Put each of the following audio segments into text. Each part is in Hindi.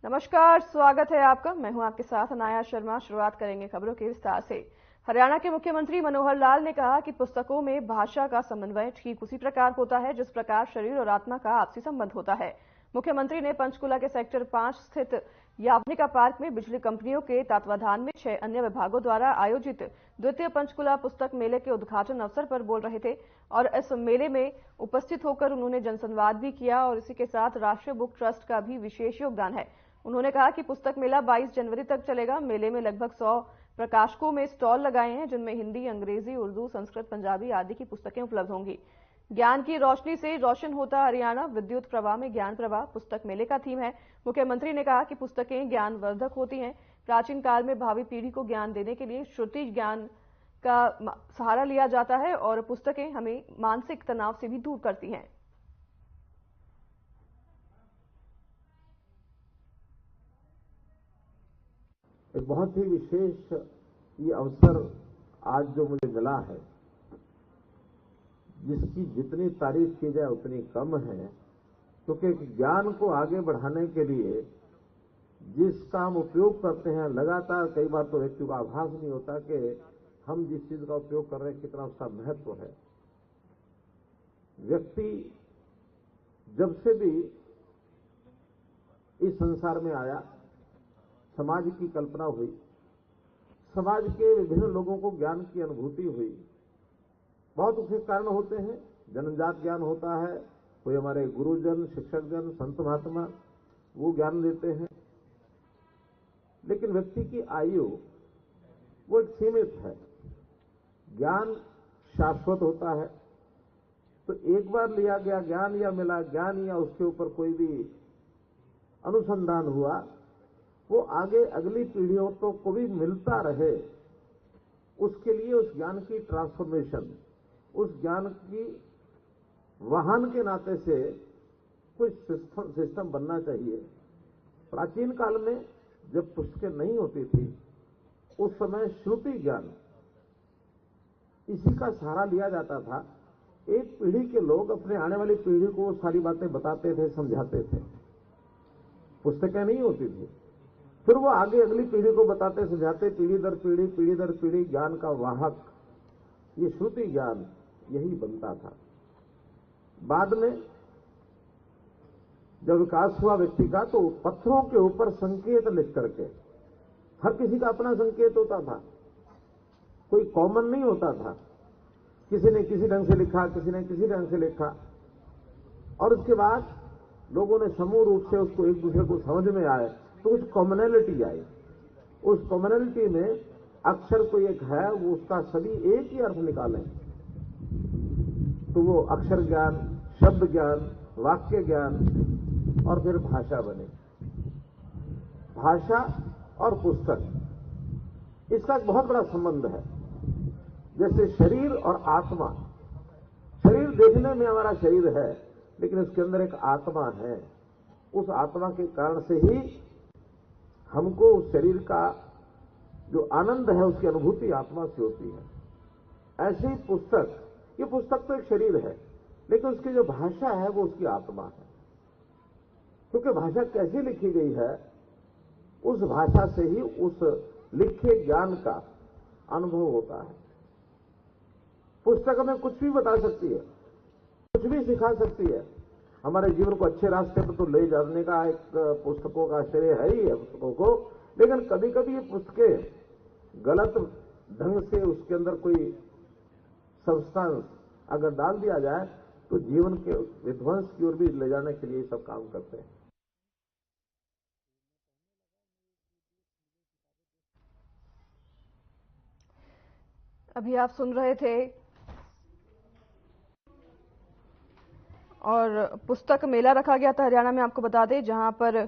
नमस्कार, स्वागत है आपका। मैं हूं आपके साथ अनाया शर्मा। शुरुआत करेंगे खबरों के विस्तार से। हरियाणा के मुख्यमंत्री मनोहर लाल ने कहा कि पुस्तकों में भाषा का समन्वय ठीक उसी प्रकार होता है जिस प्रकार शरीर और आत्मा का आपसी संबंध होता है। मुख्यमंत्री ने पंचकुला के सेक्टर 5 स्थित यावनिका पार्क में बिजली कंपनियों के तत्वाधान में 6 अन्य विभागों द्वारा आयोजित द्वितीय पंचकुला पुस्तक मेले के उद्घाटन अवसर पर बोल रहे थे और इस मेले में उपस्थित होकर उन्होंने जनसंवाद भी किया और इसी के साथ राष्ट्रीय बुक ट्रस्ट का भी विशेष योगदान है। उन्होंने कहा कि पुस्तक मेला 22 जनवरी तक चलेगा। मेले में लगभग 100 प्रकाशकों में स्टॉल लगाए हैं जिनमें हिंदी, अंग्रेजी, उर्दू, संस्कृत, पंजाबी आदि की पुस्तकें उपलब्ध होंगी। ज्ञान की रोशनी से रोशन होता हरियाणा, विद्युत प्रवाह में ज्ञान प्रवाह पुस्तक मेले का थीम है। मुख्यमंत्री ने कहा कि पुस्तकें ज्ञानवर्धक होती हैं। प्राचीन काल में भावी पीढ़ी को ज्ञान देने के लिए श्रुति ज्ञान का सहारा लिया जाता है और पुस्तकें हमें मानसिक तनाव से भी दूर करती हैं। एक बहुत ही विशेष ये अवसर आज जो मुझे मिला है, जिसकी जितनी तारीफ की जाए उतनी कम है, क्योंकि ज्ञान को आगे बढ़ाने के लिए जिसका हम उपयोग करते हैं लगातार, कई बार तो व्यक्ति को आभास नहीं होता कि हम जिस चीज का उपयोग कर रहे हैं कितना उसका महत्व है। व्यक्ति जब से भी इस संसार में आया, समाज की कल्पना हुई, समाज के विभिन्न लोगों को ज्ञान की अनुभूति हुई। बहुत उसके कारण होते हैं। जन्मजात ज्ञान होता है, कोई हमारे गुरुजन, शिक्षकजन, संत महात्मा वो ज्ञान देते हैं, लेकिन व्यक्ति की आयु वो एक सीमित है। ज्ञान शाश्वत होता है, तो एक बार लिया गया ज्ञान या मिला ज्ञान या उसके ऊपर कोई भी अनुसंधान हुआ, वो आगे अगली पीढ़ियों को भी मिलता रहे। उसके लिए उस ज्ञान की ट्रांसफॉर्मेशन, उस ज्ञान की वाहन के नाते से कुछ सिस्टम बनना चाहिए। प्राचीन काल में जब पुस्तकें नहीं होती थी, उस समय श्रुति ज्ञान इसी का सहारा लिया जाता था। एक पीढ़ी के लोग अपने आने वाली पीढ़ी को सारी बातें बताते थे, समझाते थे। पुस्तकें नहीं होती थी, फिर वो आगे अगली पीढ़ी को बताते समझाते, पीढ़ी दर पीढ़ी ज्ञान का वाहक ये श्रुति ज्ञान यही बनता था। बाद में जब विकास हुआ व्यक्ति का, तो पत्थरों के ऊपर संकेत लिख करके, हर किसी का अपना संकेत होता था, कोई कॉमन नहीं होता था। किसी ने किसी ढंग से लिखा, किसी ने किसी ढंग से लिखा, और उसके बाद लोगों ने समूह रूप से उसको एक दूसरे को समझ में आए तो कुछ कॉमनैलिटी आई। उस कॉमनैलिटी में अक्षर कोई एक है, वो उसका सभी एक ही अर्थ निकालें, तो वो अक्षर ज्ञान, शब्द ज्ञान, वाक्य ज्ञान और फिर भाषा बने। भाषा और पुस्तक, इसका एक बहुत बड़ा संबंध है। जैसे शरीर और आत्मा, शरीर देखने में हमारा शरीर है, लेकिन उसके अंदर एक आत्मा है। उस आत्मा के कारण से ही हमको उस शरीर का जो आनंद है उसकी अनुभूति आत्मा से होती है। ऐसी पुस्तक, ये पुस्तक तो एक शरीर है, लेकिन उसकी जो भाषा है वो उसकी आत्मा है। क्योंकि भाषा कैसी लिखी गई है, उस भाषा से ही उस लिखे ज्ञान का अनुभव होता है। पुस्तक हमें कुछ भी बता सकती है, कुछ भी सिखा सकती है। हमारे जीवन को अच्छे रास्ते पर तो ले जाने का एक पुस्तकों का श्रेय है ही है पुस्तकों को, लेकिन कभी कभी ये पुस्तकें गलत ढंग से उसके अंदर कोई सब्सटेंस अगर डाल दिया जाए तो जीवन के विध्वंस की ओर भी ले जाने के लिए सब काम करते हैं। अभी आप सुन रहे थे और पुस्तक मेला रखा गया था हरियाणा में, आपको बता दें, जहां पर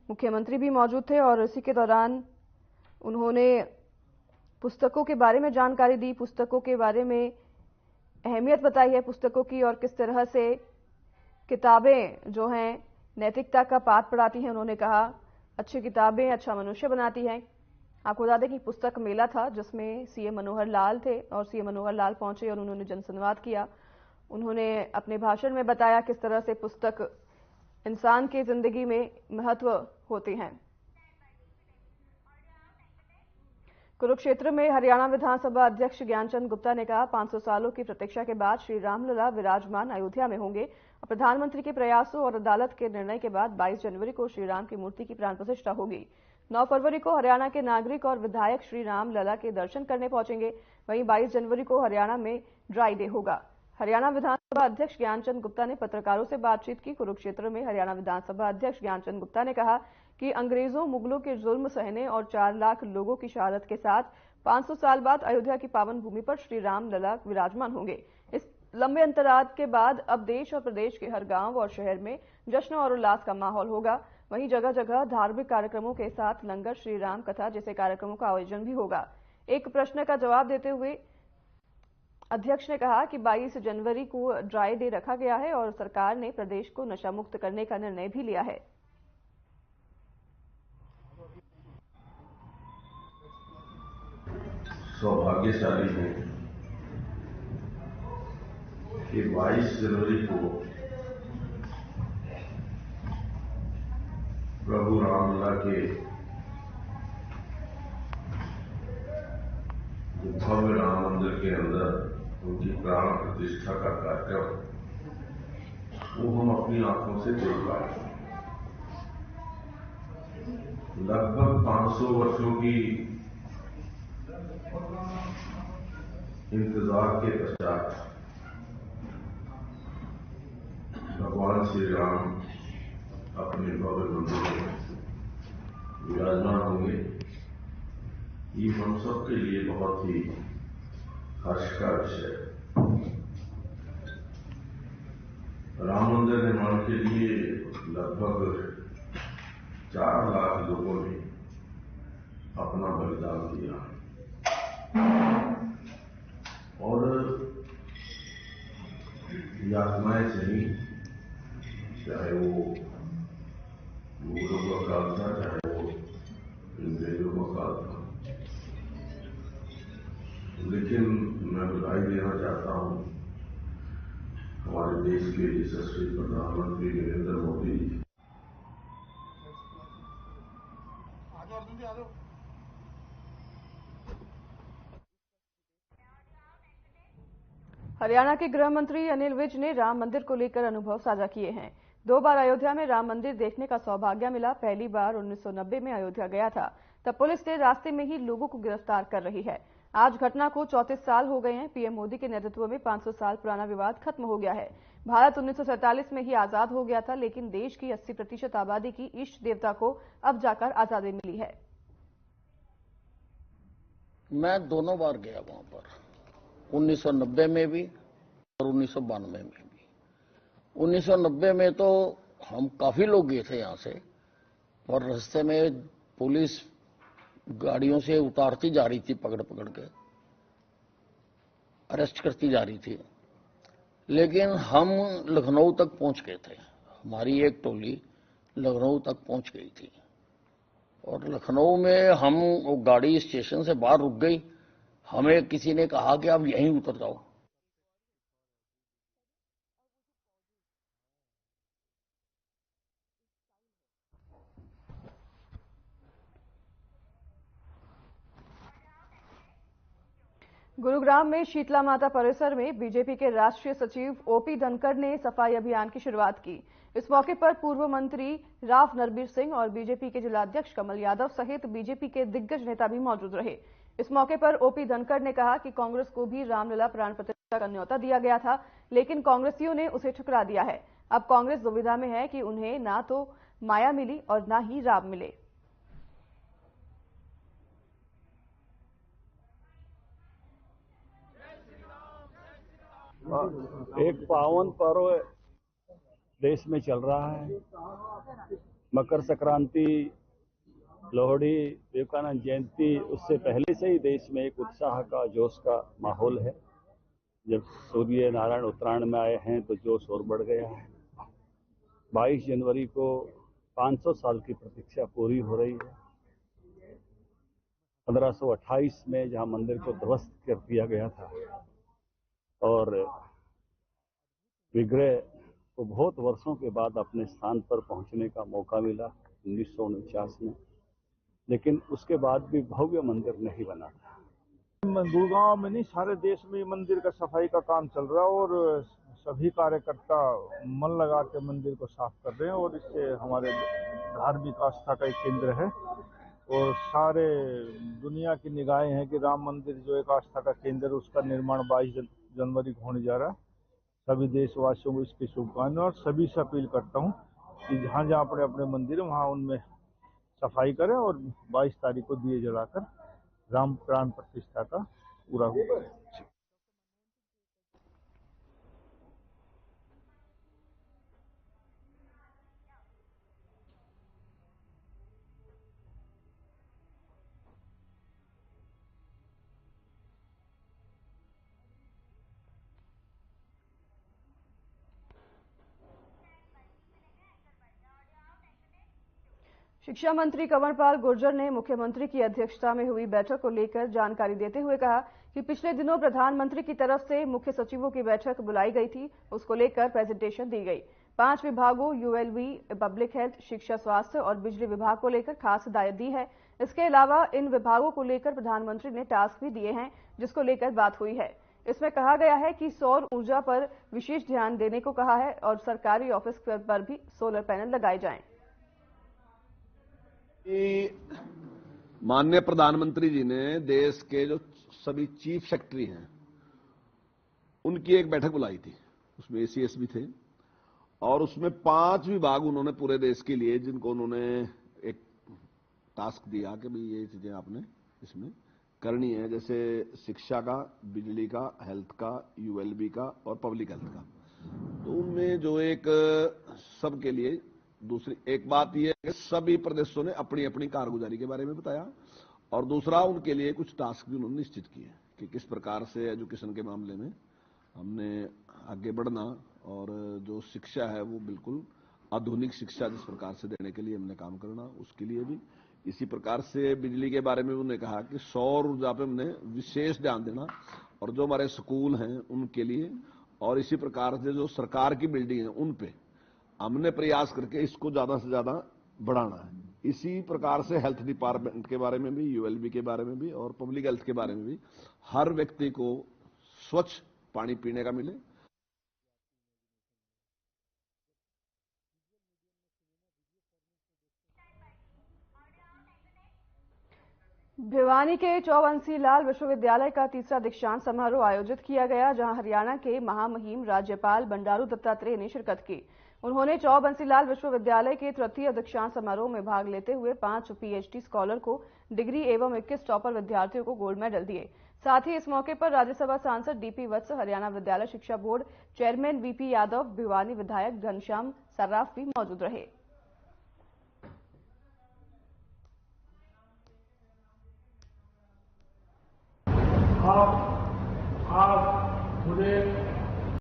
मुख्यमंत्री भी मौजूद थे और इसी के दौरान उन्होंने पुस्तकों के बारे में जानकारी दी, पुस्तकों के बारे में अहमियत बताई है पुस्तकों की और किस तरह से किताबें जो हैं नैतिकता का पाठ पढ़ाती हैं। उन्होंने कहा अच्छी किताबें अच्छा मनुष्य बनाती हैं। आपको बता दें कि पुस्तक मेला था जिसमें सीएम मनोहर लाल थे और सीएम मनोहर लाल पहुंचे और उन्होंने जनसंवाद किया। उन्होंने अपने भाषण में बताया किस तरह से पुस्तक इंसान की जिंदगी में महत्व होती हैं। कुरुक्षेत्र में हरियाणा विधानसभा अध्यक्ष ज्ञानचंद गुप्ता ने कहा, 500 सालों की प्रतीक्षा के बाद श्री रामलला विराजमान अयोध्या में होंगे और प्रधानमंत्री के प्रयासों और अदालत के निर्णय के बाद 22 जनवरी को श्री राम की मूर्ति की प्राण प्रतिष्ठा होगी। 9 फरवरी को हरियाणा के नागरिक और विधायक श्री राम लला के दर्शन करने पहुंचेंगे। वहीं 22 जनवरी को हरियाणा में ड्राई डे होगा। हरियाणा विधानसभा अध्यक्ष ज्ञानचंद गुप्ता ने पत्रकारों से बातचीत की। कुरुक्षेत्र में हरियाणा विधानसभा अध्यक्ष ज्ञानचंद गुप्ता ने कहा कि अंग्रेजों मुगलों के जुल्म सहने और 4 लाख लोगों की शहादत के साथ 500 साल बाद अयोध्या की पावन भूमि पर श्री राम लला विराजमान होंगे। इस लंबे अंतराल के बाद अब देश और प्रदेश के हर गांव और शहर में जश्न और उल्लास का माहौल होगा। वहीं जगह जगह धार्मिक कार्यक्रमों के साथ लंगर, श्री राम कथा जैसे कार्यक्रमों का आयोजन भी होगा। एक प्रश्न का जवाब देते हुए अध्यक्ष ने कहा कि 22 जनवरी को ड्राई डे रखा गया है और सरकार ने प्रदेश को नशा मुक्त करने का निर्णय भी लिया है। सौभाग्यशाली है कि 22 जनवरी को प्रभु रामलला के भव्य राम मंदिर के अंदर उनकी प्राण प्रतिष्ठा का कार्यक्रम वो हम अपनी आंखों से देख पाए। लगभग 500 वर्षों की इंतजार के पश्चात भगवान श्री राम अपने भव्य मंदिर में विराजमान होंगे। ये हम सब के लिए बहुत ही हर्ष का विषय है। राम मंदिर निर्माण के लिए लगभग 4 लाख लोगों ने अपना बलिदान दिया और यातनाएं सही, चाहे वो मुगलों का काल था, चाहे वो अंग्रेजों का काल था। लेकिन मैं बधाई देना चाहता हूं हमारे देश के यशस्वी प्रधानमंत्री नरेंद्र मोदी जी। हरियाणा के गृह मंत्री अनिल विज ने राम मंदिर को लेकर अनुभव साझा किए हैं। 2 बार अयोध्या में राम मंदिर देखने का सौभाग्य मिला। पहली बार 1990 में अयोध्या गया था, तब पुलिस ने रास्ते में ही लोगों को गिरफ्तार कर रही है। आज घटना को 34 साल हो गए हैं। पीएम मोदी के नेतृत्व में 500 साल पुराना विवाद खत्म हो गया है। भारत 1947 में ही आजाद हो गया था, लेकिन देश की 80% आबादी की इष्ट देवता को अब जाकर आजादी मिली है। मैं दोनों बार गया वहां पर, 1990 में भी और 1992 में भी। 1990 में तो हम काफी लोग गए थे यहां से, और रास्ते में पुलिस गाड़ियों से उतारती जा रही थी, पकड़ पकड़ के अरेस्ट करती जा रही थी। लेकिन हम लखनऊ तक पहुंच गए थे। हमारी एक टोली लखनऊ तक पहुंच गई थी और लखनऊ में हम गाड़ी स्टेशन से बाहर रुक गई। हमें किसी ने कहा कि आप यहीं उतर जाओ। गुरुग्राम में शीतला माता परिसर में बीजेपी के राष्ट्रीय सचिव ओपी धनखड़ ने सफाई अभियान की शुरुआत की। इस मौके पर पूर्व मंत्री राव नरबीर सिंह और बीजेपी के जिलाध्यक्ष कमल यादव सहित बीजेपी के दिग्गज नेता भी मौजूद रहे। इस मौके पर ओपी धनखड़ ने कहा कि कांग्रेस को भी रामलला प्राण प्रतिष्ठा का न्योता दिया गया था, लेकिन कांग्रेसियों ने उसे ठुकरा दिया है। अब कांग्रेस दुविधा में है कि उन्हें ना तो माया मिली और ना ही राम मिले। एक पावन पर्व देश में चल रहा है। मकर संक्रांति, लोहड़ी, विवेकानंद जयंती, उससे पहले से ही देश में एक उत्साह का, जोश का माहौल है। जब सूर्य नारायण उत्तरायण में आए हैं तो जोश और बढ़ गया है। 22 जनवरी को 500 साल की प्रतीक्षा पूरी हो रही है। 1528 में जहां मंदिर को ध्वस्त कर दिया गया था और विग्रह को बहुत वर्षों के बाद अपने स्थान पर पहुंचने का मौका मिला, 1949 में, लेकिन उसके बाद भी भव्य मंदिर नहीं बना था। गुड़गांव में नहीं, सारे देश में मंदिर का सफाई का काम चल रहा है और सभी कार्यकर्ता मन लगा के मंदिर को साफ कर रहे हैं और इससे हमारे धार्मिक आस्था का एक केंद्र है और सारे दुनिया की निगाहें हैं कि राम मंदिर जो एक आस्था का केंद्र है उसका निर्माण 22 जनवरी को होने जा रहा है। सभी देशवासियों को इसकी शुभकामनाएं और सभी से अपील करता हूं कि जहां जहां अपने अपने मंदिर है वहां उनमें सफाई करें और 22 तारीख को दिए जलाकर राम प्राण प्रतिष्ठा का पूरा हुआ। शिक्षा मंत्री कंवरपाल गुर्जर ने मुख्यमंत्री की अध्यक्षता में हुई बैठक को लेकर जानकारी देते हुए कहा कि पिछले दिनों प्रधानमंत्री की तरफ से मुख्य सचिवों की बैठक बुलाई गई थी, उसको लेकर प्रेजेंटेशन दी गई। 5 विभागों यूएलबी, पब्लिक हेल्थ, शिक्षा, स्वास्थ्य और बिजली विभाग को लेकर खास हिदायत दी है। इसके अलावा इन विभागों को लेकर प्रधानमंत्री ने टास्क भी दिए हैं, जिसको लेकर बात हुई है। इसमें कहा गया है कि सौर ऊर्जा पर विशेष ध्यान देने को कहा है और सरकारी ऑफिस पर भी सोलर पैनल लगाए जाएं। माननीय प्रधानमंत्री जी ने देश के जो सभी चीफ सेक्रेटरी हैं उनकी एक बैठक बुलाई थी, उसमें एसीएस भी थे और उसमें 5 विभाग उन्होंने पूरे देश के लिए जिनको उन्होंने एक टास्क दिया कि भाई ये चीजें आपने इसमें करनी है, जैसे शिक्षा का, बिजली का, हेल्थ का, यूएलबी का और पब्लिक हेल्थ का। तो उनमें जो एक सबके लिए दूसरी एक बात यह है कि सभी प्रदेशों ने अपनी अपनी कारगुजारी के बारे में बताया और दूसरा उनके लिए कुछ टास्क भी उन्होंने निश्चित किए कि किस प्रकार से एजुकेशन के मामले में हमने आगे बढ़ना और जो शिक्षा है वो बिल्कुल आधुनिक शिक्षा जिस प्रकार से देने के लिए हमने काम करना, उसके लिए भी। इसी प्रकार से बिजली के बारे में उन्होंने कहा कि सौर ऊर्जा पे हमने विशेष ध्यान देना और जो हमारे स्कूल हैं उनके लिए, और इसी प्रकार से जो सरकार की बिल्डिंग है उन पे हमने प्रयास करके इसको ज्यादा से ज्यादा बढ़ाना है। इसी प्रकार से हेल्थ डिपार्टमेंट के बारे में भी, यूएलबी के बारे में भी और पब्लिक हेल्थ के बारे में भी हर व्यक्ति को स्वच्छ पानी पीने का मिले। भिवानी के चौबंसी लाल विश्वविद्यालय का तीसरा दीक्षांत समारोह आयोजित किया गया, जहां हरियाणा के महामहिम राज्यपाल बंडारू दत्तात्रेय ने शिरकत की। उन्होंने चौबंसी लाल विश्वविद्यालय के तृतीय दीक्षांत समारोह में भाग लेते हुए 5 पीएचडी स्कॉलर को डिग्री एवं 21 टॉपर विद्यार्थियों को गोल्ड मेडल दिए। साथ ही इस मौके पर राज्यसभा सांसद डीपी वत्स, हरियाणा विद्यालय शिक्षा board chairman VP Yadav, Bhiwani विधायक घनश्याम सर्राफ भी मौजूद रहे।